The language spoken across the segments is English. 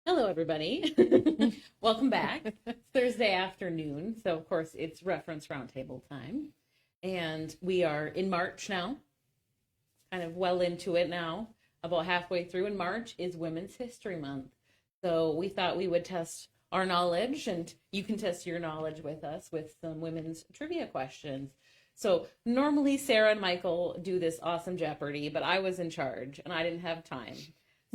Hello, everybody. Welcome back. It's Thursday afternoon, so of course it's reference roundtable time. And we are in March now, kind of well into it now, about halfway through. And March is Women's History Month. So we thought we would test our knowledge, and you can test your knowledge with us with some women's trivia questions. So normally Sarah and Michael do this awesome Jeopardy, but I was in charge and I didn't have time.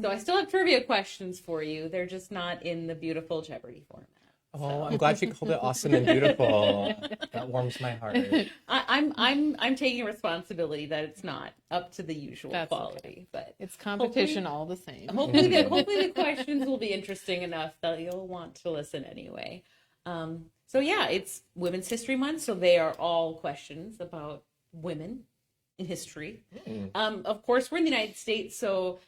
So I still have trivia questions for you. They're just not in the beautiful Jeopardy format. Oh, I'm glad you called it awesome and beautiful. That warms my heart. I'm taking responsibility that it's not up to the usual quality, okay. But it's competition all the same. Hopefully the questions will be interesting enough that you'll want to listen anyway. So yeah, it's Women's History Month, so they are all questions about women in history. Of course, we're in the United States, so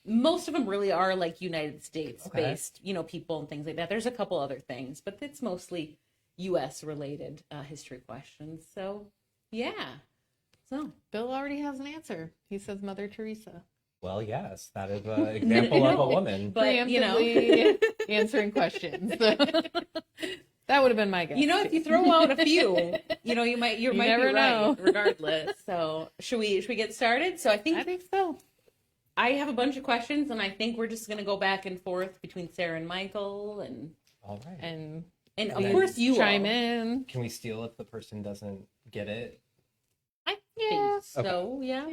most of them really are like United States based, people and things like that. There's a couple other things, but it's mostly U.S. related history questions. So, yeah. So Bill already has an answer. He says Mother Teresa. Well, yes, that is an example of a woman. But Preemptively answering questions. That would have been my guess. If you throw out a few, you might be never know. right regardless. So, should we get started? So, I think so. I have a bunch of questions, and I think we're just going to go back and forth between Sarah and Michael, and all right, and of course you chime in. Can we steal if the person doesn't get it? I think so. Yeah.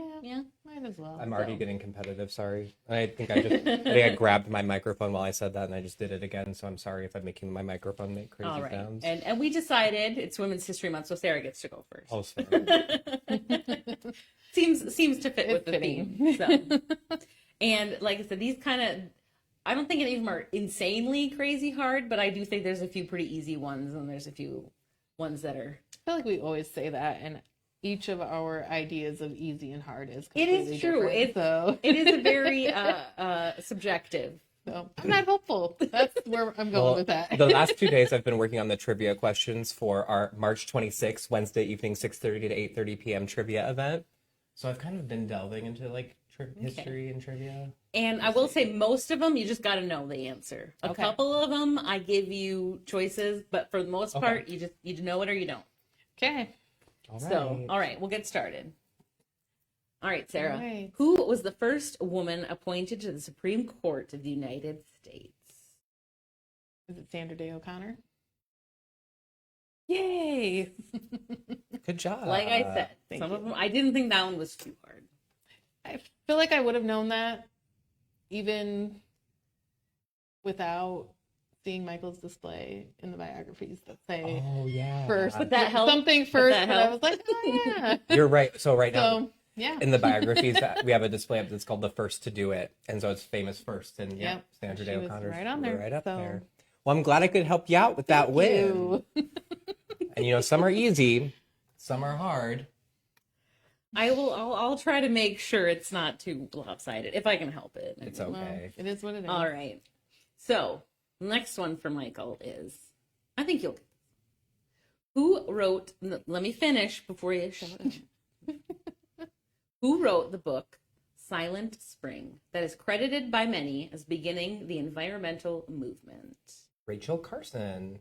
Might as well. I'm already getting competitive. Sorry, I think I grabbed my microphone while I said that, and I just did it again. So I'm sorry if I'm making my microphone make crazy all right. sounds. And we decided it's Women's History Month, so Sarah gets to go first. Oh, sorry. seems to fit with the fitting. theme. So. And like I said, these I don't think any of them are insanely crazy hard, but I do think there's a few pretty easy ones, and there's a few ones that are. I feel like we always say that, and each of our ideas of easy and hard is It completely is true. It is a very subjective. So I'm not hopeful. That's where I'm going with that. The last 2 days I've been working on the trivia questions for our March 26th, Wednesday evening, 6:30 to 8:30 p.m. trivia event. So I've kind of been delving into history and trivia. And I will say most of them, you just got to know the answer. A couple of them, I give you choices, but for the most part, you know it or you don't. Okay. All right. So, all right, we'll get started. All right, Sarah. All right. Who was the first woman appointed to the Supreme Court of the United States? Is it Sandra Day O'Connor? Yay! Good job. Like I said, some of them, I didn't think that one was too hard. I feel like I would have known that even without seeing Michael's display in the biographies that say first. But that helped. Something first, but I was like, oh yeah. You're right. So now, yeah. in the biographies, we have a display up that's called "The First to Do It," and so it's famous first. And Sandra Day O'Connor's right on there, right up there. Well, I'm glad I could help you out with that win. And some are easy, some are hard. I'll try to make sure it's not too lopsided if I can help it. It's okay. Well, it is what it is. All right. So next one for Michael is, I think you'll. Who wrote? Let me finish before you shout out. Who wrote the book Silent Spring that is credited by many as beginning the environmental movement? Rachel Carson.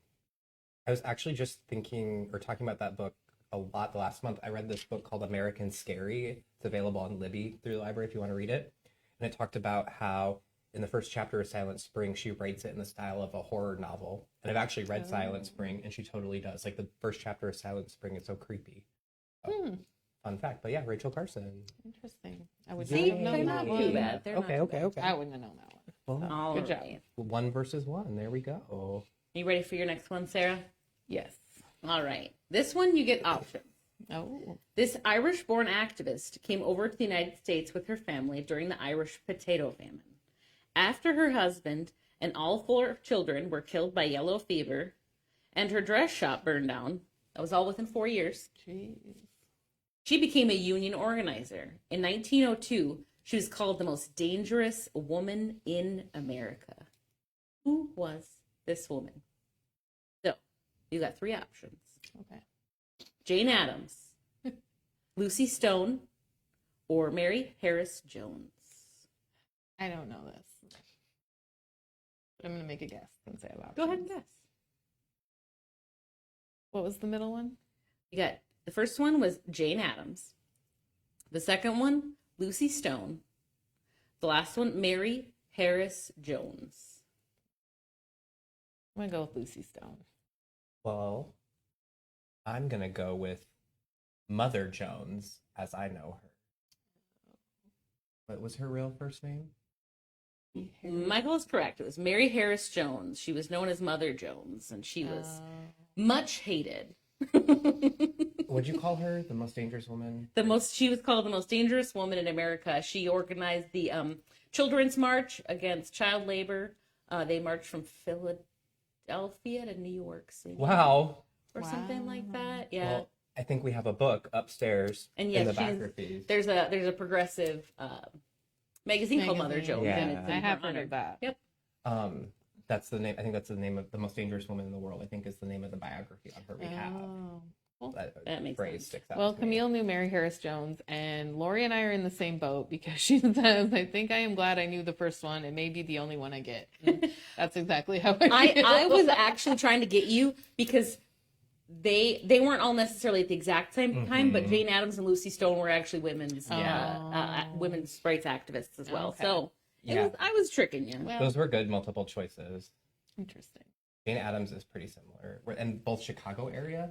I was actually just thinking or talking about that book a lot the last month. I read this book called American Scary. It's available on Libby through the library if you want to read it. And it talked about how in the first chapter of Silent Spring, she writes it in the style of a horror novel. And I've actually read Silent Spring, and she totally does. Like the first chapter of Silent Spring is so creepy. Fun fact. But yeah, Rachel Carson. Interesting. I would See, not have known they're that not one. too bad. They're not too bad. Okay. I wouldn't have known that one. Well, All good right. job. 1 versus 1. There we go. You ready for your next one, Sarah? Yes. All right. This one, you get options. Oh. This Irish-born activist came over to the United States with her family during the Irish potato famine. After her husband and all 4 children were killed by yellow fever and her dress shop burned down, that was all within 4 years, Jeez. she became a union organizer. In 1902, she was called the most dangerous woman in America. Who was this woman? So, you got 3 options. Okay. Jane Addams, Lucy Stone, or Mary Harris Jones. I don't know this. I'm going to make a guess and say about. Go ahead and guess. What was the middle one? You got the first one was Jane Addams. The second one, Lucy Stone. The last one, Mary Harris Jones. I'm going to go with Lucy Stone. Well, I'm going to go with Mother Jones, as I know her. What was her real first name? Michael is correct. It was Mary Harris Jones. She was known as Mother Jones, and she was much hated. Would you call her the most dangerous woman? She was called the most dangerous woman in America. She organized the Children's March against child labor. They marched from Philadelphia to New York City. Wow. Or something like that. Yeah. Well, I think we have a book upstairs and yes, in the biographies. There's a progressive magazine called Mother Jones. Yeah. And it's I have heard of that. Yep. That's the name. I think that's the name of the most dangerous woman in the world. I think is the name of the biography on her behalf. Well, that makes phrase sense. sticks out. Well, to me. Camille knew Mary Harris Jones, and Lori and I are in the same boat because she says, "I think I am glad I knew the first one. It may be the only one I get." And that's exactly how I feel. I was actually trying to get you because they weren't all necessarily at the exact same time, but Jane Addams and Lucy Stone were actually women's rights activists as well. Okay. So I was tricking you. Well, Those were good multiple choices. interesting. Jane Addams is pretty similar. We're in both Chicago area,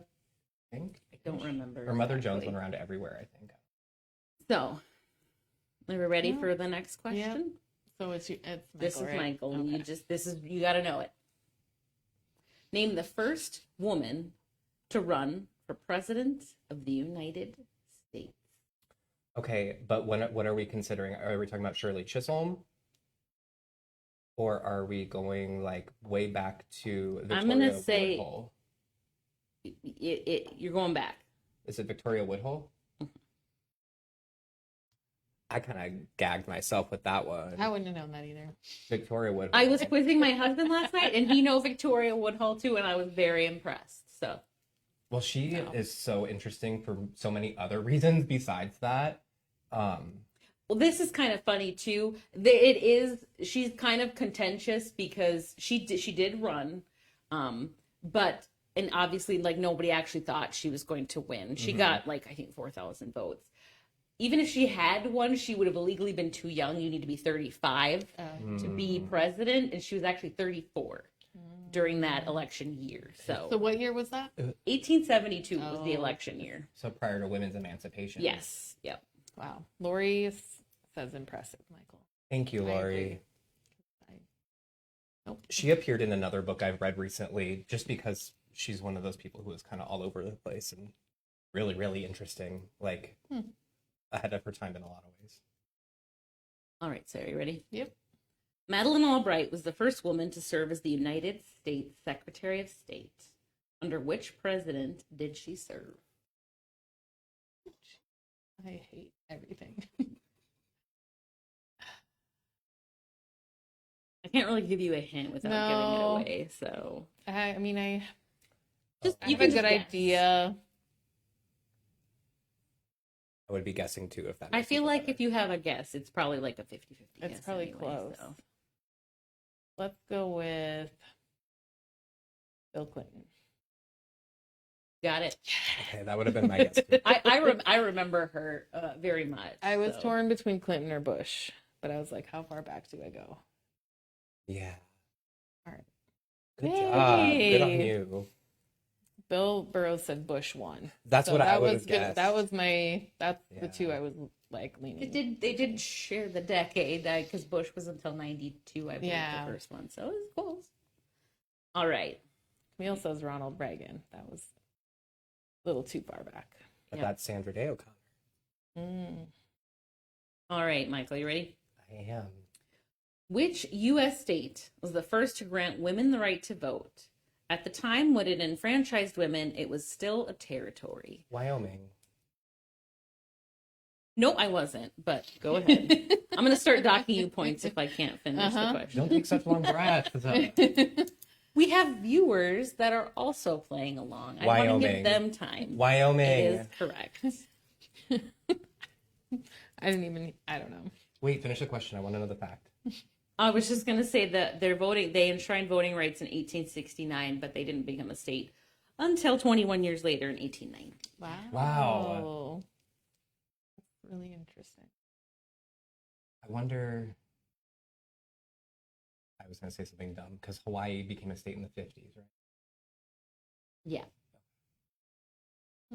I think. I don't remember. Her Mother Jones exactly. went around to everywhere, I think. So, are we ready Yeah. for the next question? So it's Michael, This is right? Michael. And Okay. you got to know it. Name the first woman to run for president of the United States. Okay, but what are we considering? Are we talking about Shirley Chisholm? Or are we going like way back to Victoria I'm gonna say- Woodhull? You're going back. Is it Victoria Woodhull? I kind of gagged myself with that one. I wouldn't have known that either. Victoria Woodhull. I was quizzing my husband last night, and he knows Victoria Woodhull too, and I was very impressed. So, Well, she is so interesting for so many other reasons besides that. well, this is kind of funny too. She's kind of contentious because she did run, but and obviously like nobody actually thought she was going to win. She got like I think 4,000 votes. Even if she had won, she would have illegally been too young. You need to be 35 to be president, and she was actually 34 during that election year. So So what year was that? 1872 was the election year. So prior to women's emancipation. Yes. Yep. Wow. Lori says impressive, Michael. Thank you, I Lori. agree. Nope. She appeared in another book I've read recently just because she's one of those people who is kind of all over the place and really, really interesting. Like ahead of her time in a lot of ways. All right, Sarah, you ready? Yep. Madeleine Albright was the first woman to serve as the United States Secretary of State. Under which president did she serve? I hate everything. I can't really give you a hint without giving it away. So I mean, I just have a good idea. I would be guessing too if that. I makes feel you feel like better. if you have a guess, it's probably like a 50-50 It's guess probably anyway, close. so. Let's go with Bill Clinton. Got it. Okay, that would have been my guess. Too. I remember her very much. I was so. torn between Clinton or Bush, but I was like, how far back do I go? Yeah. All right. Good job. Good on Yay. you. Bill Burrows said Bush won. That's So what I that would was have good. guessed. That was that's the Yeah. two I was like leaning. They did share the decade because Bush was until 92, I believe, Yeah. the first one. So it was close. All right. Camille says Ronald Reagan. That was a little too far back. But Yeah. that's Sandra Day O'Connor. All right, Michael, you ready? I am. Which U.S. state was the first to grant women the right to vote? At the time when it enfranchised women, it was still a territory. Wyoming. No, I wasn't, but go ahead. I'm going to start docking you points if I can't finish the question. Don't take such long breaths. We have viewers that are also playing along. I want to Wyoming. give them time. Wyoming. It is correct. I don't know. Wait, finish the question. I want to know the fact. I was just going to say that they enshrined voting rights in 1869, but they didn't become a state until 21 years later in 1890. Wow. That's really interesting. I wonder. I was going to say something dumb because Hawaii became a state in the 50s, right? Yeah.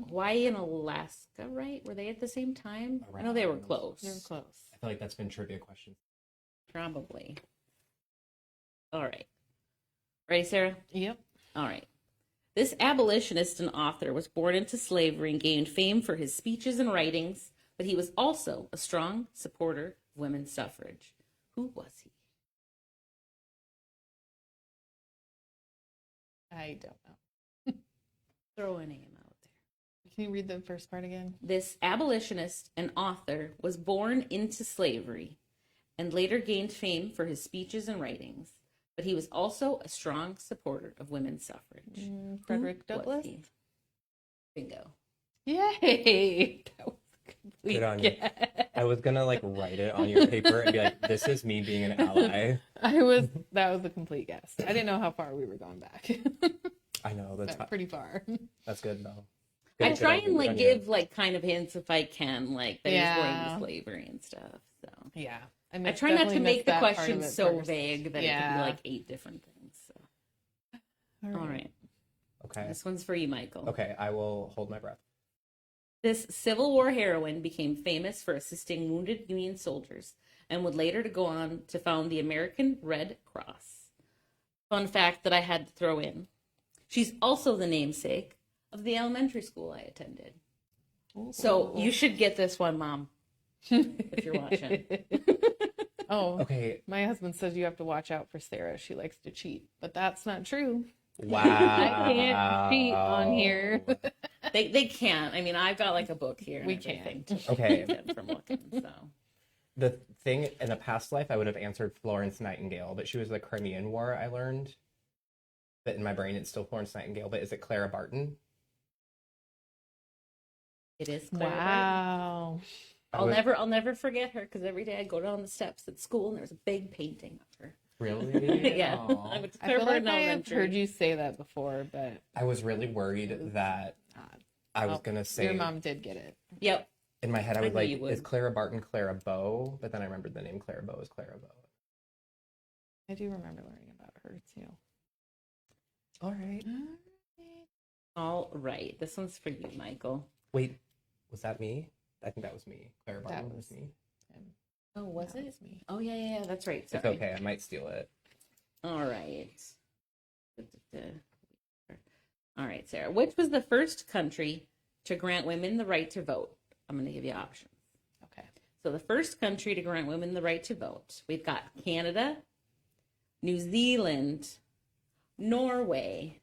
Hawaii and Alaska, right? Were they at the same time? I know they were close. They were close. I feel like that's been trivia questions. Probably. All right. Ready, Sarah? Yep. All right. This abolitionist and author was born into slavery and gained fame for his speeches and writings, but he was also a strong supporter of women's suffrage. Who was he? I don't know. Throw a name out there. Can you read the first part again? This abolitionist and author was born into slavery and later gained fame for his speeches and writings, but he was also a strong supporter of women's suffrage. Frederick Who was Douglass? he? Bingo. Yay! That was a complete Good on you. guess. I was going to like write it on your paper and be like, this is me being an ally. That was a complete guess. I didn't know how far we were going back. I know. But pretty far. That's good though. I try and Good on you. give like kind of hints if I can, like that he's born Yeah. into slavery and stuff. So Yeah. I try not to make the questions so vague that it can be like 8 different things. So. All right. Okay. This one's for you, Michael. Okay, I will hold my breath. This Civil War heroine became famous for assisting wounded Union soldiers and would later to go on to found the American Red Cross. Fun fact that I had to throw in. She's also the namesake of the elementary school I attended. Ooh. So you should get this one, Mom, if you're watching. Oh, Okay. my husband says you have to watch out for Sarah. She likes to cheat, but that's not true. Wow. I can't cheat on here. They can't. I mean, I've got like a book here. And We everything can't. to Okay. get from looking. So The thing in a past life, I would have answered Florence Nightingale, but she was the Crimean War, I learned. But in my brain, it's still Florence Nightingale. But is it Clara Barton? it is. Clara Barton. Wow. I'll never forget her because every day I go down the steps at school and there's a big painting of her. Really? Yeah, Aw. I went to I Clara feel like Barton I have Elementary. heard you say that before, but I was really worried that I was going to say... your mom did get it. Yep. In my head, I I was knew like, you would. is Clara Barton Clara Bow? But then I remembered the name Clara Bow is Clara Bow. I do remember learning about her too. All right. All right. This one's for you, Michael. Wait, was that me? I think that was me. Clara Barton That was was- me. Oh, was That it? was me. Oh, yeah. That's right. It's Sorry. okay. I might steal it. All right. All right, Sarah. Which was the first country to grant women the right to vote? I'm going to give you options. Okay. So the first country to grant women the right to vote, we've got Canada, New Zealand, Norway,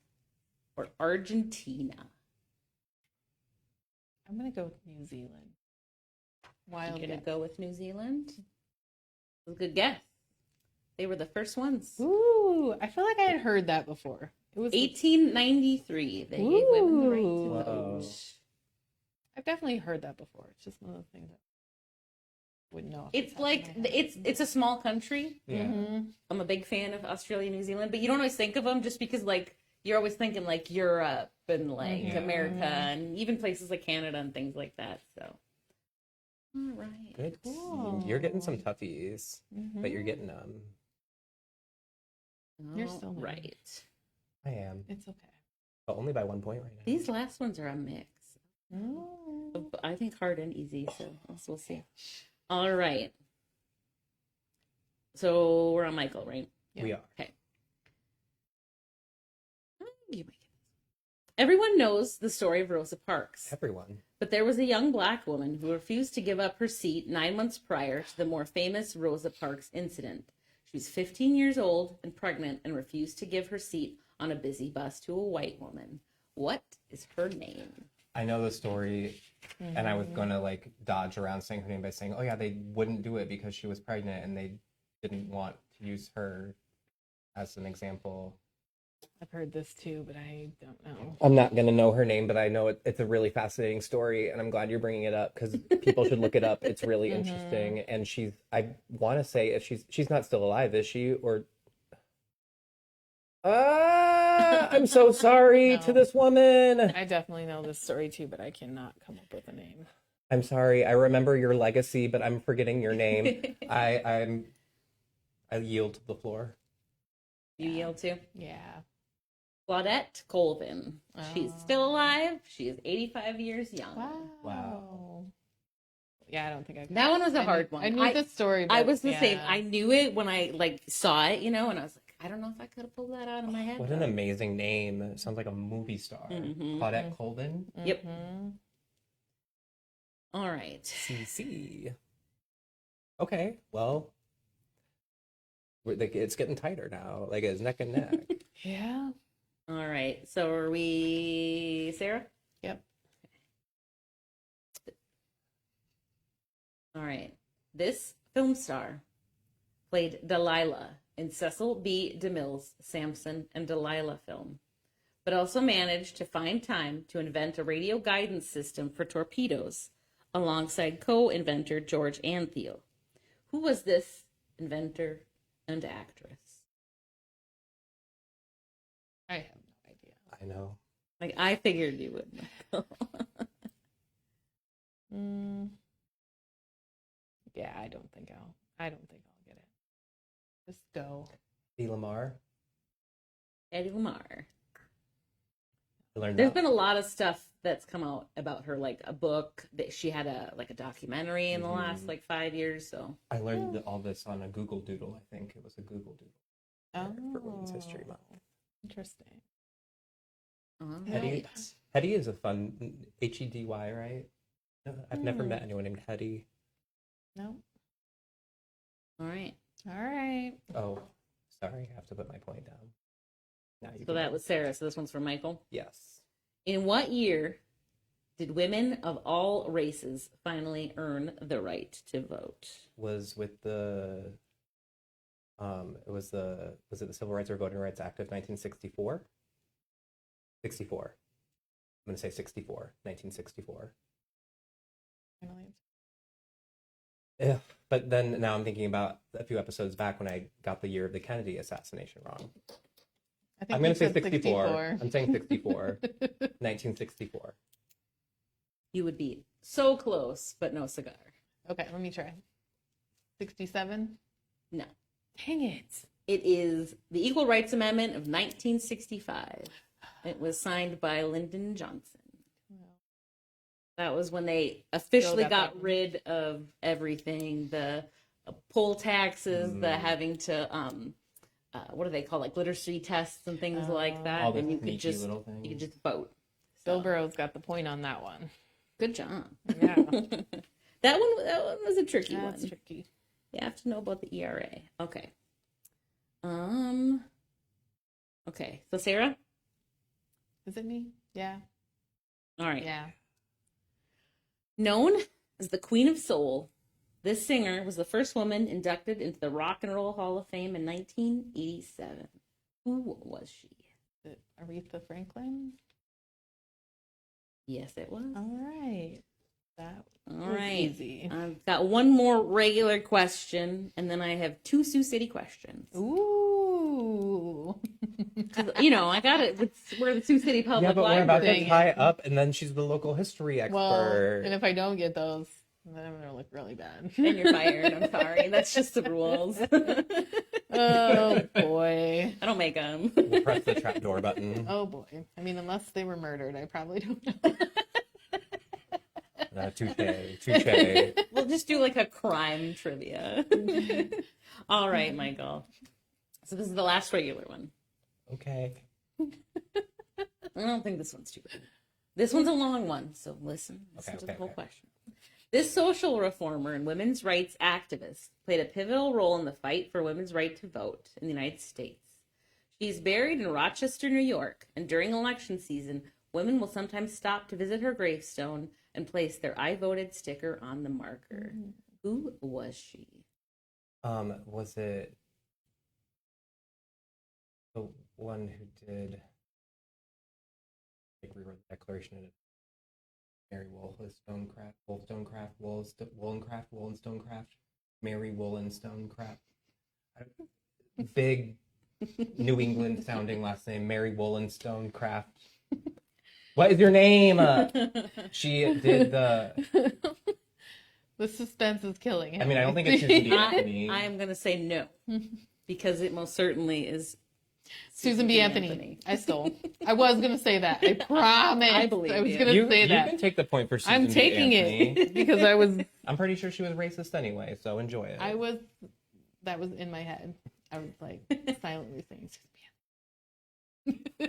or Argentina. I'm gonna go with New Zealand. Wild I'm going guess. to go with New Zealand. That's a good guess. They were the first ones. Ooh, I feel like I had heard that before. It was 1893. They gave women the right to Ooh. vote. I've definitely heard that before. It's just one of the things I wouldn't know. off the It's top of like my head. it's a small country. Yeah. Mhm. I'm a big fan of Australia, New Zealand, but you don't always think of them just because like you're always thinking like Europe and like Mhm. America and even places like Canada and things like that. So, all right. Good. Cool. You're getting some toughies, Mhm. but you're getting them. You're All still learning. right. I am. It's okay. But only by 1 point right now. These last ones are a mix. Oh. I think hard and easy, so we'll see. All right. So we're on Michael, right? We are. Okay. You make it. Everyone knows the story of Rosa Parks, Everyone. but there was a young black woman who refused to give up her seat 9 months prior to the more famous Rosa Parks incident. She was 15 years old and pregnant and refused to give her seat on a busy bus to a white woman. What is her name? I know the story, and I was going to like dodge around saying her name by saying, oh yeah, they wouldn't do it because she was pregnant and they didn't want to use her as an example. I've heard this too, but I don't know. I'm not gonna know her name, but I know it's a really fascinating story, and I'm glad you're bringing it up because people should look it up. It's really interesting, and I want to say if she's not still alive, is she? Or I'm so sorry to this woman. I definitely know this story too, but I cannot come up with a name. I'm sorry. I remember your legacy, but I'm forgetting your name. I yield the floor. You yield to? Yeah. Claudette Colvin. She's still alive. She is 85 years young. Wow. Yeah, I don't think I. That one was a hard one. I knew the story. But I was the same. I knew it when I saw it, and I was like, I don't know if I could have pulled that out of my head. What an amazing name! It sounds like a movie star. Claudette Colvin. Yep. All right. CC. Okay. Well, it's getting tighter now. Like it's neck and neck. Yeah. All right. So are we Sarah? Yep. All right. This film star played Delilah in Cecil B. DeMille's Samson and Delilah film, but also managed to find time to invent a radio guidance system for torpedoes alongside co-inventor George Antheil. Who was this inventor and actress? I have no idea. I know. Like, I figured you would know. Yeah, I don't think I'll get it. Just go. Eddie Lamar. Eddie Lamar. There's been a lot of stuff that's come out about her, like a book that she had a documentary in the last 5 years. So I learned all this on a Google Doodle. I think it was a Google Doodle for Women's History Month. Interesting. Hetty is a fun Hedy, right? No, I've never met anyone named Hetty. No. All right. Oh, sorry. I have to put my point down. Now So that was Sarah. So this one's for Michael. Yes. In what year did women of all races finally earn the right to vote? Was it the Civil Rights or Voting Rights Act of 1964? 64. I'm going to say 64. 1964. Yeah, but then now I'm thinking about a few episodes back when I got the year of the Kennedy assassination wrong. I'm going to say 64. I'm saying 64. 1964. You would be so close, but no cigar. Okay, let me try. 67? No. Dang it. It is the Equal Rights Amendment of 1965. It was signed by Lyndon Johnson. That was when they officially got rid of everything, the poll taxes, the having to, what do they call, like literacy tests and things like that. All the and you could just vote. Bill Burrow's got the point on that one. Good job. Yeah. that one was a tricky one. That's tricky. You have to know about the ERA. Okay. Okay. So Sarah? Is it me? Yeah. All right. Yeah. Known as the Queen of Soul, this singer was the first woman inducted into the Rock and Roll Hall of Fame in 1987. Who was she? Is it Aretha Franklin? Yes, it was. All right. That All was right. easy. I've got one more regular question, and then I have two Sioux City questions. Ooh. I got it. We're the Sioux City Public Library. Yeah, but Library. we're about to tie up, and then she's the local history expert. Well, and if I don't get those, then I'm going to look really bad. And you're fired. I'm sorry. That's just the rules. Oh, boy. I don't make them. We'll press the trapdoor button. Oh, boy. I mean, unless they were murdered, I probably don't know. Touche. We'll just do like a crime trivia. All right, Michael. So this is the last regular one. Okay. I don't think this one's too bad. This one's a long one, so listen to the whole question. This social reformer and women's rights activist played a pivotal role in the fight for women's right to vote in the United States. She's buried in Rochester, New York, and during election season, women will sometimes stop to visit her gravestone and place their I voted sticker on the marker. Who was she? Was the one who did like rewrote the Declaration of Mary Wollstonecraft, Wollstonecraft, Mary Wollstonecraft. Big New England sounding last name, Mary Wollstonecraft. What is your name? She did the. The suspense is killing him. I mean, I don't think it's Susan B. Anthony. I am going to say no, because it most certainly is Susan B. Anthony. I stole. I was going to say that. I promise. I believe I was you. going to say You that. can take the point for Susan I'm B. taking Anthony. it because I was. I'm pretty sure she was racist anyway, so enjoy it. That was in my head. I was like silently saying Susan B.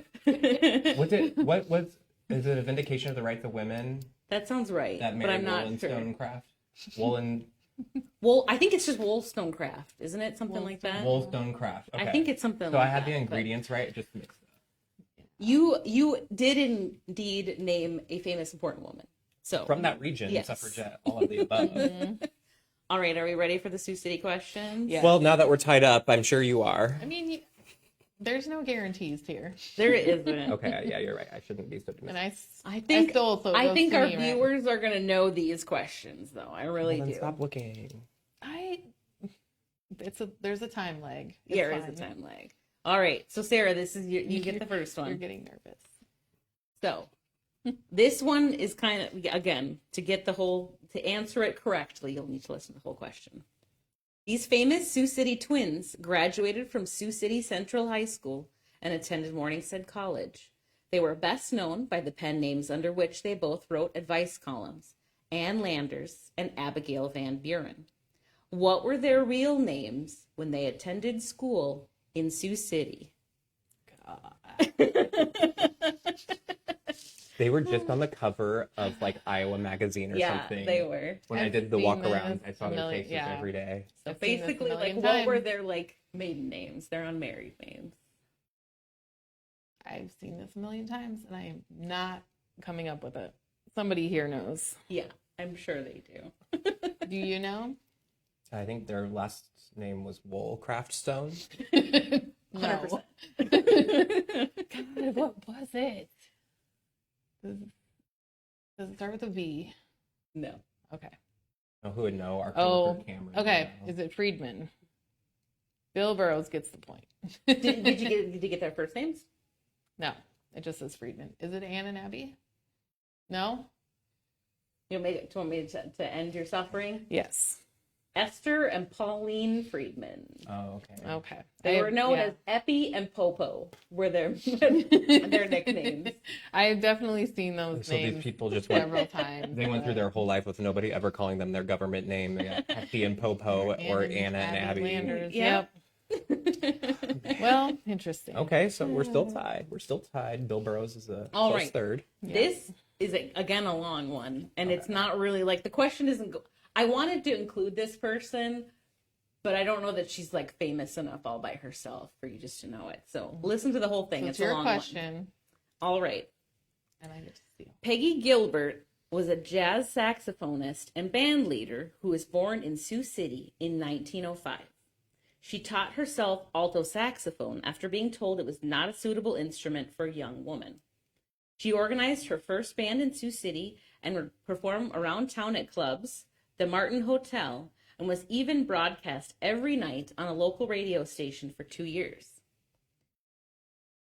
Is it a vindication of the rights of women? That sounds right, That but Mary I'm not sure. Wollstonecraft? Well, I think it's just Wollstonecraft, isn't it? Something like that. Wollstonecraft. Okay. I think it's something. So like I had that, the but ingredients right, just mixed it up. You did indeed name a famous important woman. So From that region, yes. suffragette, all of the above. All right, are we ready for the Sioux City questions? Yeah. Well, now that we're tied up, I'm sure you are. I mean, there's no guarantees here. There isn't. Okay, yeah, you're right. I shouldn't be so And optimistic. I think stole, so it I goes think to our me, right? viewers are gonna know these questions, though. I really Well, then do. stop looking. There's a time lag. It's There is fine. a time lag. All right, so Sarah, this is you get the first one. You're getting nervous. So this one is kind of, again, to answer it correctly, you'll need to listen to the whole question. These famous Sioux City twins graduated from Sioux City Central High School and attended Morningside College. They were best known by the pen names under which they both wrote advice columns, Ann Landers and Abigail Van Buren. What were their real names when they attended school in Sioux City? They were just on the cover of like Iowa Magazine or something. Yeah, they were. When I I've did the seen walk this around, I saw a their million- faces yeah. every day. So I've seen this a basically, like, million what were times. their like maiden names? Their unmarried names. I've seen this a million times, and I am not coming up with it. Somebody here knows. Yeah, I'm sure they do. Do you know? I think their last name was Wollcraftstone. 100%. God, what was it? Does it start with a V? No. Okay. Oh, who would know? Our Oh, coworker Cameron. okay. would know. Is it Friedman? Bill Burrows gets the point. Did you get their first names? No, it just says Friedman. Is it Ann and Abby? No? Do you want me to end your suffering? Yes. Esther and Pauline Friedman. Oh, okay. Okay. They were known as Epi and Popo were their nicknames. I've definitely seen those So names these people just went. several times. They went through their whole life with nobody ever calling them their government name. They got Hefty and Popo or Anna and Abby. Landers. Yep. Well, interesting. Okay, so we're still tied. Bill Burrows is a All close right. third. This is again a long one, and it's not really like the question isn't. I wanted to include this person, but I don't know that she's like famous enough all by herself for you just to know it. So listen to the whole thing. So it's it's a your long question. one. All right. And I get to see. Peggy Gilbert was a jazz saxophonist and band leader who was born in Sioux City in 1905. She taught herself alto saxophone after being told it was not a suitable instrument for a young woman. She organized her first band in Sioux City and would perform around town at clubs, the Martin Hotel, and was even broadcast every night on a local radio station for 2 years.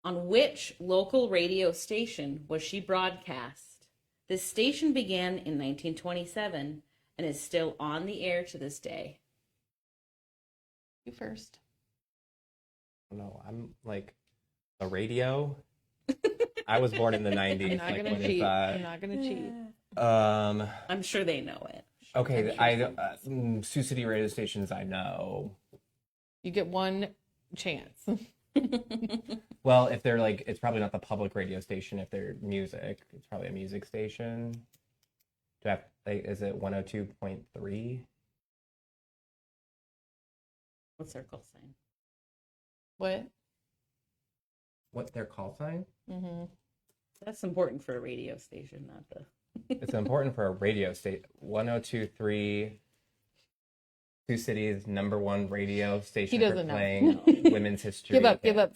On which local radio station was she broadcast? This station began in 1927 and is still on the air to this day. You first. No, I'm like a radio. I was born in the 90s. I'm not like, gonna when is cheat. that? I'm not gonna cheat. I'm sure they know it. Okay, Sioux City radio stations I know. You get one chance. Well, if they're like, it's probably not the public radio station. If they're music, it's probably a music station. Do I have, like, is it 102.3? What's their call sign? What? What's their call sign? Mm-hmm. That's important for a radio station, not the. It's important for a radio station. 102.3. Sioux City's #1 radio station He for doesn't know. playing women's history. Give up.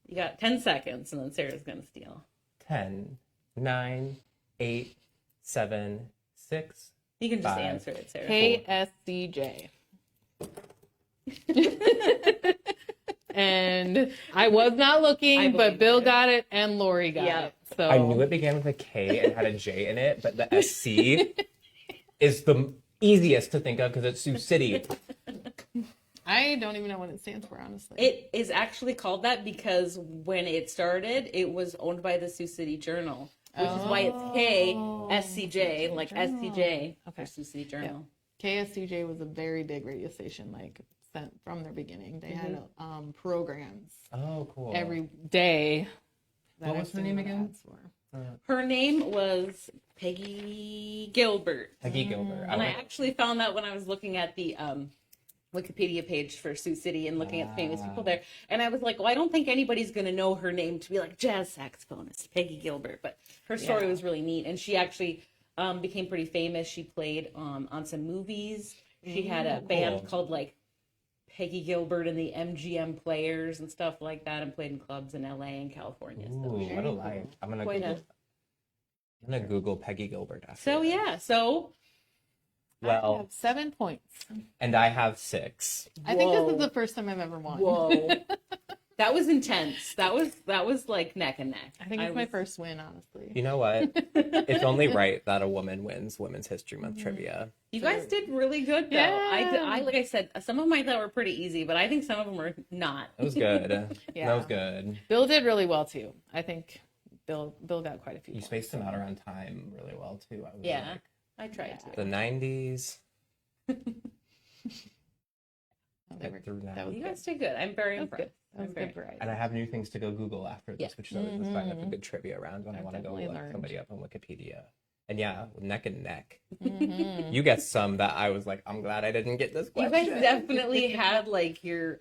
You got 10 seconds, and then Sarah's going to steal. 10, 9, 8, 7, 6. You can just 5. answer it, Sarah. KSCJ. And I was not looking, but Bill got it and Lori got it. So I knew it began with a K and had a J in it, but the SC is the easiest to think of because it's Sioux City. I don't even know what it stands for, honestly. It is actually called that because when it started, it was owned by the Sioux City Journal, which is why it's KSCJ, like SCJ for Sioux City Journal. Yeah. KSCJ was a very big radio station, like from their beginning. They had programs. Oh, cool. Every day. What was her name again? Her name was Peggy Gilbert. Peggy Gilbert. And I actually found that when I was looking at the Wikipedia page for Sioux City and looking at famous people there. And I was like, well, I don't think anybody's going to know her name to be like jazz saxophonist Peggy Gilbert. But her story was really neat. And she actually became pretty famous. She played on some movies. She had a band called like Peggy Gilbert and the MGM Players and stuff like that, and played in clubs in LA and California. Ooh, what a life. I'm gonna Google Peggy Gilbert after. So yeah, I have 7 points. And I have 6. I think this is the first time I've ever won. Whoa. That was intense. That was like neck and neck. I think it's my first win, honestly. You know what? It's only right that a woman wins Women's History Month trivia. You guys did really good, though. Yeah. I like I said, some of mine thought were pretty easy, but I think some of them were not. It was good. Yeah. That was good. Bill did really well too. I think Bill got quite a few. You spaced them out around time really well too. I was Yeah, I tried to. the 90s. You guys did good. I'm very impressed. That was good variety. And I have new things to go Google after this, which is always the sign of a good trivia round when I want to go look somebody up on Wikipedia. And yeah, neck and neck. You get some that I was like, I'm glad I didn't get this question. You guys definitely had like your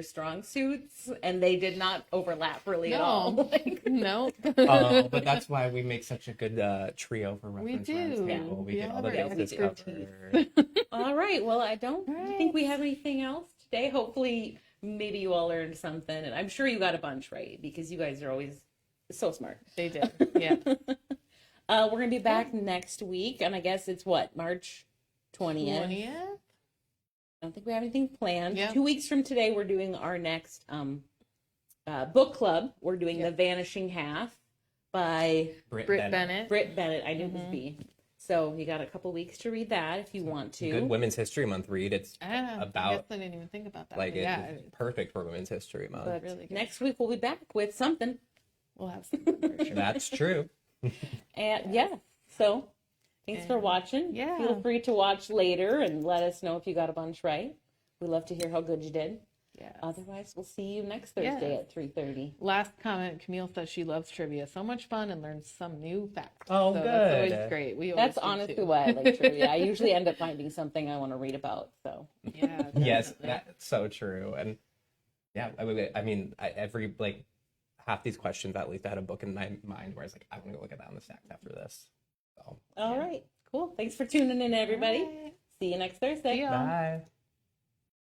strong suits, and they did not overlap really at all. No. But that's why we make such a good trio for reference. We do. Roundtable. We get all the have bases expertise. covered. All right. Well, I don't think we have anything else today. Hopefully, maybe you all learned something, and I'm sure you got a bunch right because you guys are always so smart. They did. Yeah. We're going to be back next week, and I guess it's March 20th. 20th? I don't think we have anything planned. Yeah. 2 weeks from today, we're doing our next book club. We're doing The Vanishing Half by Britt Bennett. Britt Bennett. I knew it was B. So you got a couple weeks to read that if you want to. Good Women's History Month read. It's about. I guess I didn't even think about that. Like it's perfect for Women's History Month. But really good. next week we'll be back with something. We'll have something for sure. That's true. And yeah, so thanks for watching. Yeah. Feel free to watch later and let us know if you got a bunch right. We love to hear how good you did. Yeah. Otherwise, we'll see you next Thursday at 3:30. Last comment, Camille says she loves trivia. So much fun and learns some new facts. Oh, so good. That's always great. That's honestly why I like trivia. I usually end up finding something I want to read about. So yeah. Yes, that's so true. And yeah, I mean, every half these questions, at least I had a book in my mind where I was like, I want to go look at that on the stacks after this. So all right, cool. Thanks for tuning in, everybody. Bye. See you next Thursday. See ya. bye.